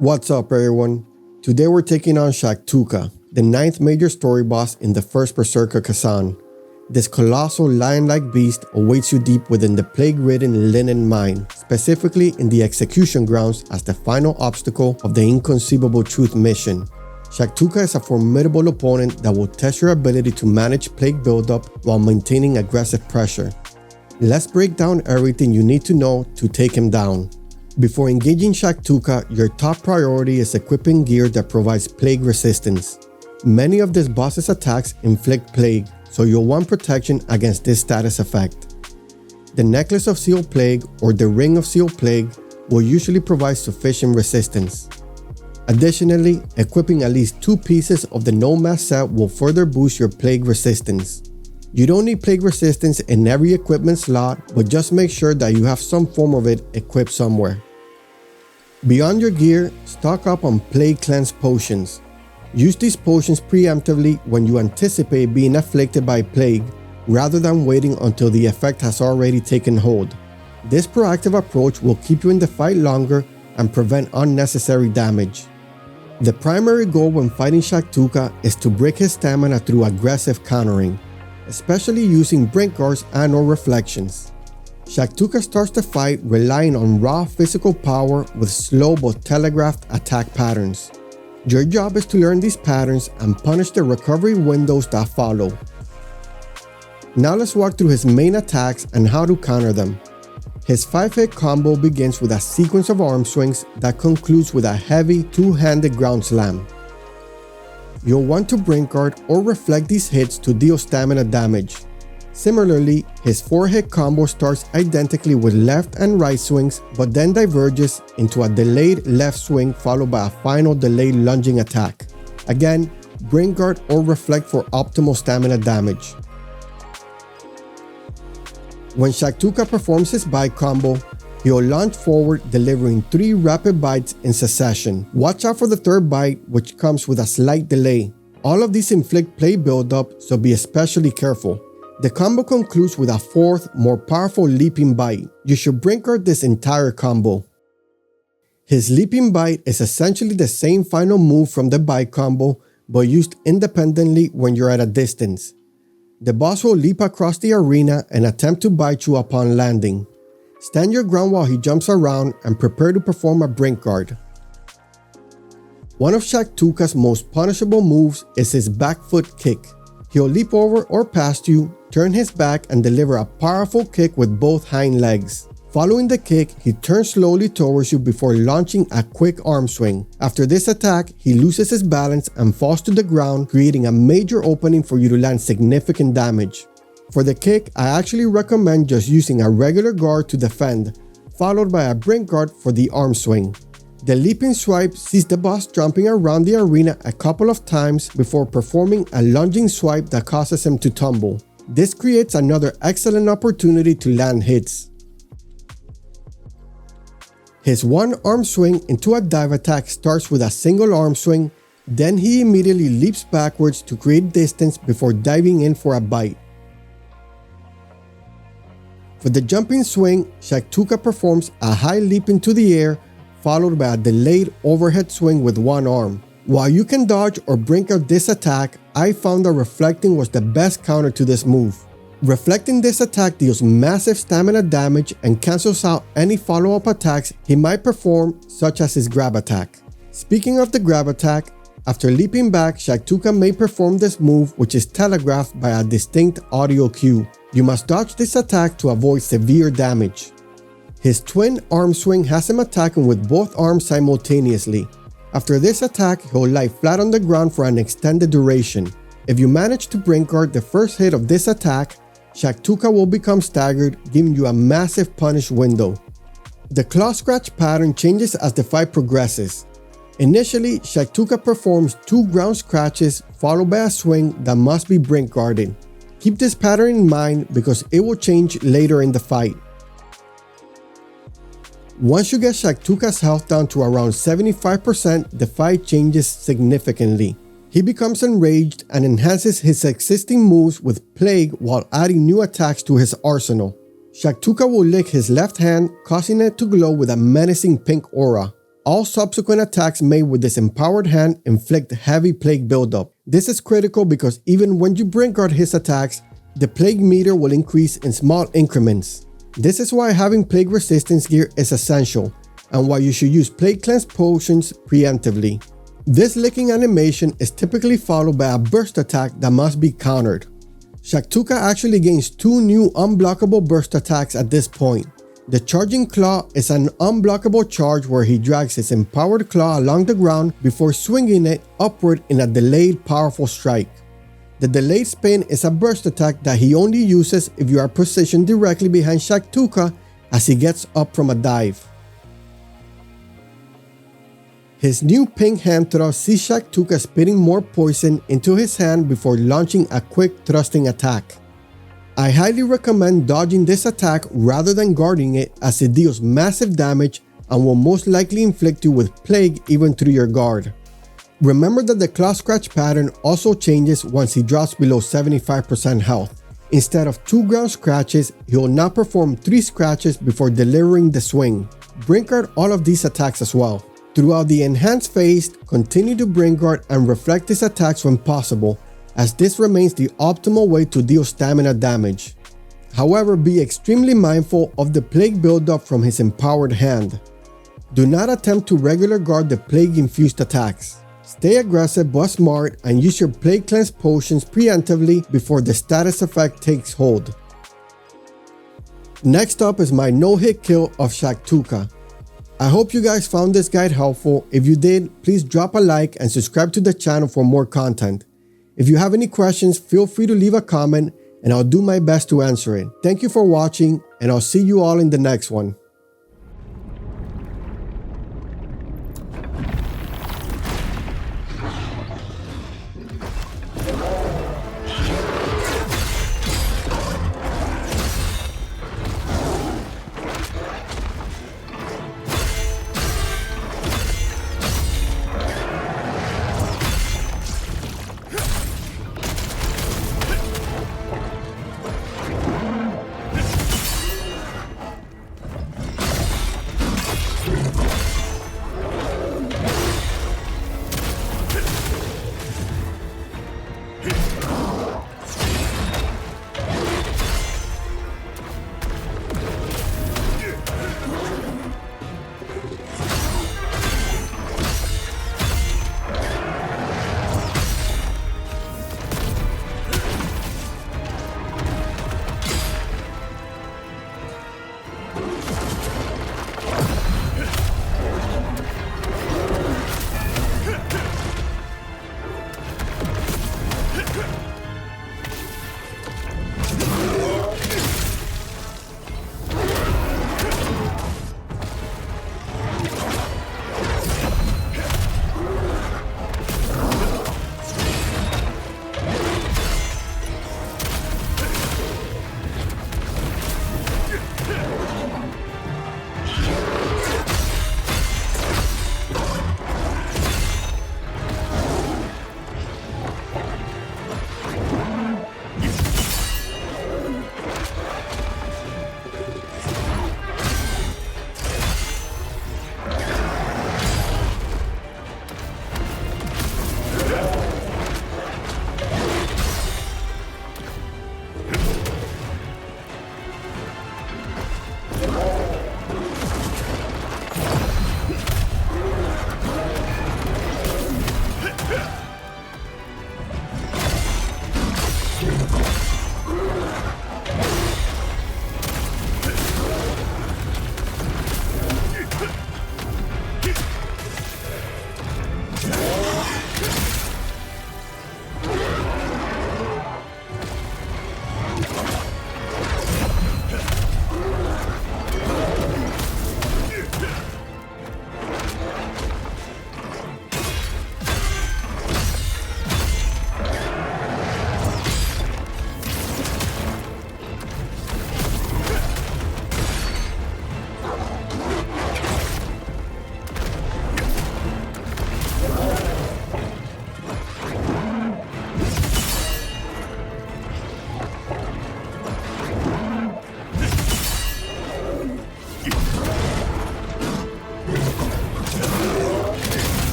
What's up everyone? Today we're taking on Shactuka, the 9th major story boss in the First Berserker Khazan. This colossal lion-like beast awaits you deep within the plague-ridden Linon Mine, specifically in the execution grounds as the final obstacle of the Inconceivable Truth mission. Shactuka is a formidable opponent that will test your ability to manage plague buildup while maintaining aggressive pressure. Let's break down everything you need to know to take him down. Before engaging Shactuka, your top priority is equipping gear that provides plague resistance. Many of this boss's attacks inflict plague, so you'll want protection against this status effect. The Necklace of Seal Plague or the Ring of Seal Plague will usually provide sufficient resistance. Additionally, equipping at least 2 pieces of the Nomad set will further boost your plague resistance. You don't need plague resistance in every equipment slot, but just make sure that you have some form of it equipped somewhere. Beyond your gear, stock up on Plague Cleanse potions. Use these potions preemptively when you anticipate being afflicted by plague, rather than waiting until the effect has already taken hold. This proactive approach will keep you in the fight longer and prevent unnecessary damage. The primary goal when fighting Shactuka is to break his stamina through aggressive countering, especially using Brink Guards and/or reflections. Shactuka starts the fight relying on raw physical power with slow but telegraphed attack patterns. Your job is to learn these patterns and punish the recovery windows that follow. Now let's walk through his main attacks and how to counter them. His 5-hit combo begins with a sequence of arm swings that concludes with a heavy 2-handed ground slam. You'll want to Brink Guard or reflect these hits to deal stamina damage. Similarly, his 4-hit combo starts identically with left and right swings, but then diverges into a delayed left swing followed by a final delayed lunging attack. Again, Brink Guard or reflect for optimal stamina damage. When Shactuka performs his bite combo, he'll launch forward delivering 3 rapid bites in succession. Watch out for the 3rd bite, which comes with a slight delay. All of these inflict plague buildup, so be especially careful. The combo concludes with a 4th, more powerful leaping bite. You should Brink Guard this entire combo. His leaping bite is essentially the same final move from the bite combo, but used independently when you're at a distance. The boss will leap across the arena and attempt to bite you upon landing. Stand your ground while he jumps around and prepare to perform a Brink Guard. One of Shactuka's most punishable moves is his back foot kick. He'll leap over or past you, turn his back and deliver a powerful kick with both hind legs. Following the kick, he turns slowly towards you before launching a quick arm swing. After this attack, he loses his balance and falls to the ground, creating a major opening for you to land significant damage. For the kick, I actually recommend just using a regular guard to defend, followed by a Brink Guard for the arm swing. The leaping swipe sees the boss jumping around the arena a couple of times before performing a lunging swipe that causes him to tumble. This creates another excellent opportunity to land hits. His one arm swing into a dive attack starts with a single arm swing, then he immediately leaps backwards to create distance before diving in for a bite. For the jumping swing, Shactuka performs a high leap into the air, followed by a delayed overhead swing with one arm. While you can dodge or Brink Guard this attack, I found that reflecting was the best counter to this move. Reflecting this attack deals massive stamina damage and cancels out any follow-up attacks he might perform, such as his grab attack. Speaking of the grab attack, after leaping back, Shactuka may perform this move, which is telegraphed by a distinct audio cue. You must dodge this attack to avoid severe damage. His twin arm swing has him attacking with both arms simultaneously. After this attack, he'll lie flat on the ground for an extended duration. If you manage to Brink Guard the first hit of this attack, Shactuka will become staggered, giving you a massive punish window. The claw scratch pattern changes as the fight progresses. Initially, Shactuka performs 2 ground scratches followed by a swing that must be Brink Guarded. Keep this pattern in mind because it will change later in the fight. Once you get Shactuka's health down to around 75%, the fight changes significantly. He becomes enraged and enhances his existing moves with Plague while adding new attacks to his arsenal. Shactuka will lick his left hand, causing it to glow with a menacing pink aura. all subsequent attacks made with this empowered hand inflict heavy plague buildup. This is critical because even when you Brink Guard his attacks, the plague meter will increase in small increments. This is why having plague resistance gear is essential, and why you should use plague cleanse potions preemptively. This licking animation is typically followed by a burst attack that must be countered. Shactuka actually gains 2 new unblockable burst attacks at this point. The Charging Claw is an unblockable charge where he drags his empowered claw along the ground before swinging it upward in a delayed powerful strike. The delayed spin is a burst attack that he only uses if you are positioned directly behind Shactuka as he gets up from a dive. His new pink hand thrust sees Shactuka spitting more poison into his hand before launching a quick thrusting attack. I highly recommend dodging this attack rather than guarding it, as it deals massive damage and will most likely inflict you with plague even through your guard. Remember that the claw scratch pattern also changes once he drops below 75% health. Instead of 2 ground scratches, he will now perform 3 scratches before delivering the swing. Brink Guard all of these attacks as well. Throughout the enhanced phase, continue to Brink Guard and reflect his attacks when possible, as this remains the optimal way to deal stamina damage. However, be extremely mindful of the plague buildup from his empowered hand. Do not attempt to regular guard the plague-infused attacks. Stay aggressive but smart and use your plague cleanse potions preemptively before the status effect takes hold. Next up is my no-hit kill of Shactuka. I hope you guys found this guide helpful. If you did, please drop a like and subscribe to the channel for more content. If you have any questions, feel free to leave a comment and I'll do my best to answer it. Thank you for watching, and I'll see you all in the next one.